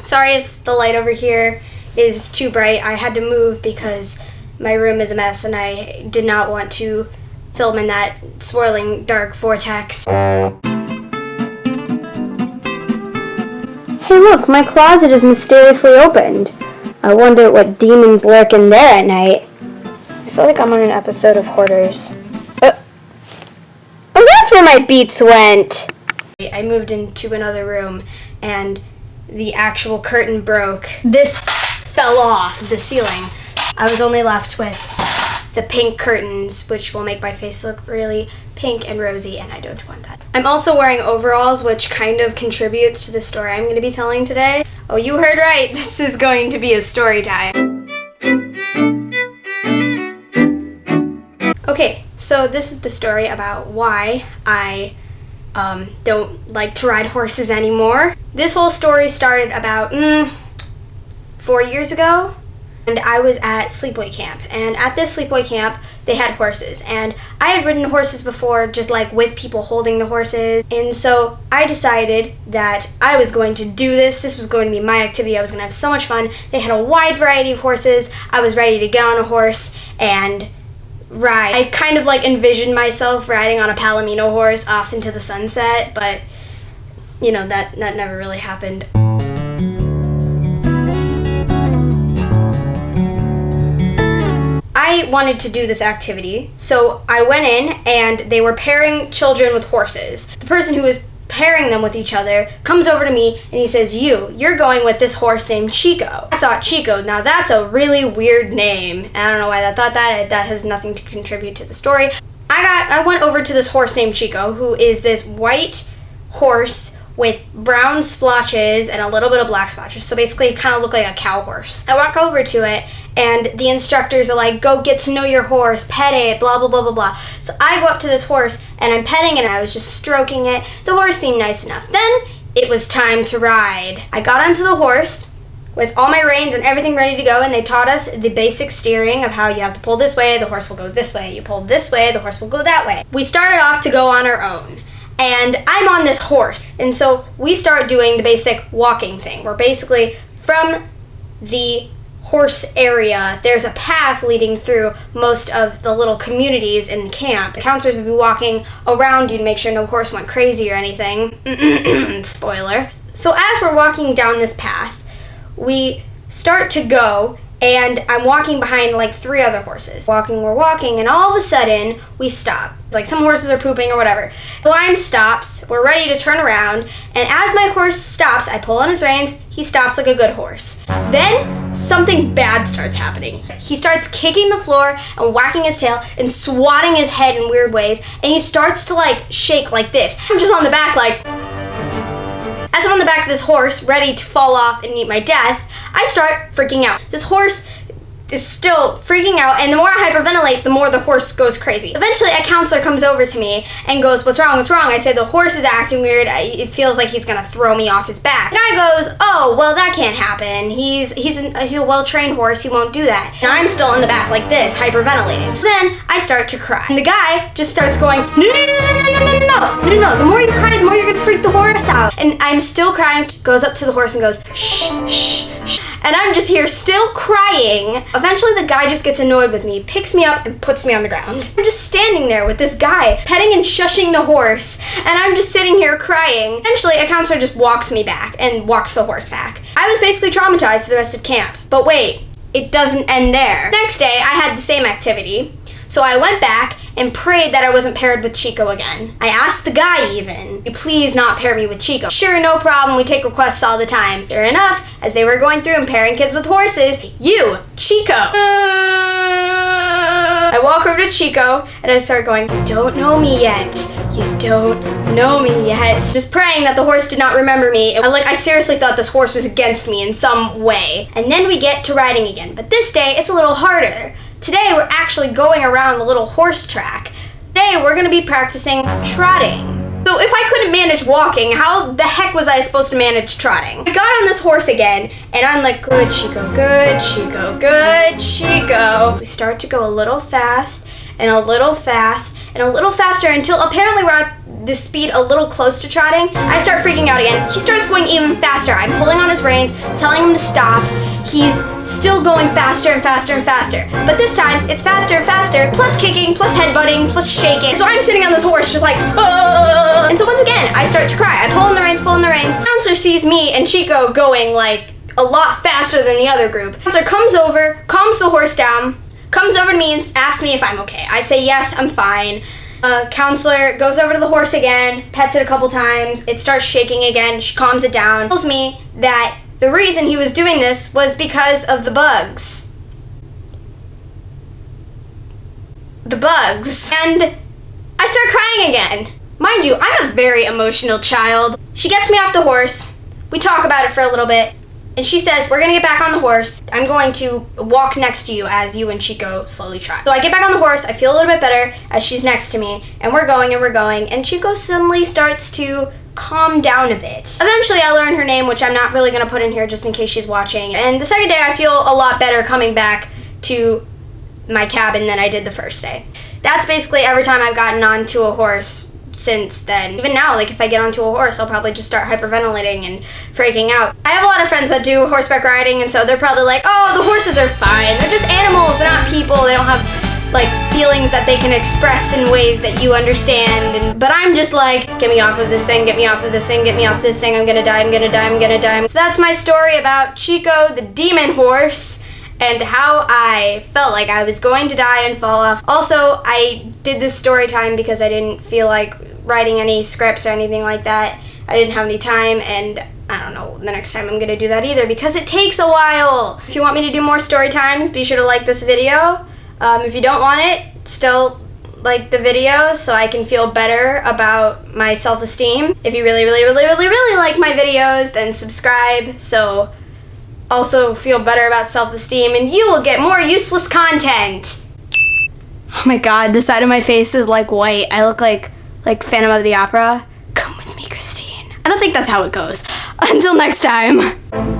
Sorry if the light over here is too bright. I had to move because my room is a mess and I did not want to film in that swirling dark vortex. Hey look, my closet is mysteriously opened. I wonder what demons lurk in there at night. I feel like I'm on an episode of Hoarders. Oh, that's where my beats went! I moved into another room and the actual curtain broke. This fell off the ceiling. I was only left with the pink curtains, which will make my face look really pink and rosy, and I don't want that. I'm also wearing overalls, which kind of contributes to the story I'm going to be telling today. Oh, you heard right. This is going to be a story time. Okay, so this is the story about why I don't like to ride horses anymore. This whole story started about 4 years ago, and I was at sleepaway camp, and at this sleepaway camp they had horses, and I had ridden horses before, just like with people holding the horses, and so I decided that I was going to do this. This was going to be my activity. I was going to have so much fun. They had a wide variety of horses. I was ready to get on a horse and ride. I kind of like envisioned myself riding on a Palomino horse off into the sunset, but you know, that never really happened. I wanted to do this activity, so I went in and they were pairing children with horses. The person who was pairing them with each other comes over to me and he says, you're going with this horse named Chico. I thought, Chico, now that's a really weird name. And I don't know why I thought that. That has nothing to contribute to the story. I went over to this horse named Chico, who is this white horse with brown splotches and a little bit of black splotches. So basically it kind of looked like a cow horse. I walk over to it and the instructors are like, go get to know your horse, pet it, blah, blah, blah, blah, blah. So I go up to this horse and I'm petting it and I was just stroking it. The horse seemed nice enough. Then it was time to ride. I got onto the horse with all my reins and everything ready to go, and they taught us the basic steering of how you have to pull this way, the horse will go this way. You pull this way, the horse will go that way. We started off to go on our own. And I'm on this horse, and so we start doing the basic walking thing. We're basically from the horse area, there's a path leading through most of the little communities in the camp. The counselors would be walking around you to make sure no horse went crazy or anything. Spoiler. So as we're walking down this path, we start to go, and I'm walking behind like 3 other horses. We're walking, and all of a sudden, we stop. It's like some horses are pooping or whatever. The line stops, we're ready to turn around, and as my horse stops, I pull on his reins, he stops like a good horse. Then, something bad starts happening. He starts kicking the floor and whacking his tail and swatting his head in weird ways, and he starts to like shake like this. I'm just on the back like... As I'm on the back of this horse, ready to fall off and meet my death, I start freaking out. This horse is still freaking out, and the more I hyperventilate, the more the horse goes crazy. Eventually, a counselor comes over to me and goes, what's wrong, what's wrong? I say, the horse is acting weird. It feels like he's gonna throw me off his back. The guy goes, oh, well, that can't happen. He's a well-trained horse, he won't do that. And I'm still in the back like this, hyperventilating. Then, I start to cry. And the guy just starts going, no. The more you cry, the more you're gonna freak the horse out. And I'm still crying, goes up to the horse and goes, shh, shh, shh. And I'm just here still crying. Eventually the guy just gets annoyed with me, picks me up and puts me on the ground. I'm just standing there with this guy petting and shushing the horse, and I'm just sitting here crying. Eventually a counselor just walks me back and walks the horse back. I was basically traumatized for the rest of camp. But wait, it doesn't end there. Next day I had the same activity. So I went back and prayed that I wasn't paired with Chico again. I asked the guy even, please not pair me with Chico. Sure, no problem, we take requests all the time. Sure enough, as they were going through and pairing kids with horses, Chico. I walk over to Chico and I start going, you don't know me yet. You don't know me yet. Just praying that the horse did not remember me. I seriously thought this horse was against me in some way. And then we get to riding again, but this day it's a little harder. Today we're actually going around the little horse track. Today we're gonna be practicing trotting. So if I couldn't manage walking, how the heck was I supposed to manage trotting? I got on this horse again, and I'm like, good Chico, good Chico, good Chico. We start to go a little fast, and a little fast, and a little faster until apparently we're at the speed a little close to trotting, I start freaking out again. He starts going even faster. I'm pulling on his reins, telling him to stop. He's still going faster and faster and faster. But this time, it's faster and faster, plus kicking, plus headbutting, plus shaking. So I'm sitting on this horse just like, oh. And so once again, I start to cry. I pull in the reins, pull in the reins. Counselor sees me and Chico going like a lot faster than the other group. Counselor comes over, calms the horse down, comes over to me and asks me if I'm okay. I say, yes, I'm fine. Counselor goes over to the horse again, pets it a couple times. It starts shaking again. She calms it down. Tells me that the reason he was doing this was because of the bugs. The bugs. And I start crying again. Mind you, I'm a very emotional child. She gets me off the horse. We talk about it for a little bit. And she says, we're gonna get back on the horse. I'm going to walk next to you as you and Chico slowly trot. So I get back on the horse, I feel a little bit better as she's next to me, and we're going, and Chico suddenly starts to calm down a bit. Eventually I learn her name, which I'm not really gonna put in here just in case she's watching. And the second day I feel a lot better coming back to my cabin than I did the first day. That's basically every time I've gotten onto a horse since then. Even now, like if I get onto a horse, I'll probably just start hyperventilating and freaking out. I have a lot of friends that do horseback riding, and so they're probably like, oh, the horses are fine. They're just animals, they're not people. They don't have like feelings that they can express in ways that you understand. But I'm just like, get me off of this thing, get me off of this thing, get me off this thing, I'm gonna die, I'm gonna die, I'm gonna die. So that's my story about Chico the demon horse and how I felt like I was going to die and fall off. Also, I did this story time because I didn't feel like writing any scripts or anything like that. I didn't have any time, and I don't know, the next time I'm gonna do that either because it takes a while. If you want me to do more story times, be sure to like this video. If you don't want it, still like the video so I can feel better about my self-esteem. If you really, really, really, really, really like my videos, then subscribe so also feel better about self-esteem and you will get more useless content. Oh my god, the side of my face is like white. I look like Phantom of the Opera. Come with me, Christine. I don't think that's how it goes. Until next time.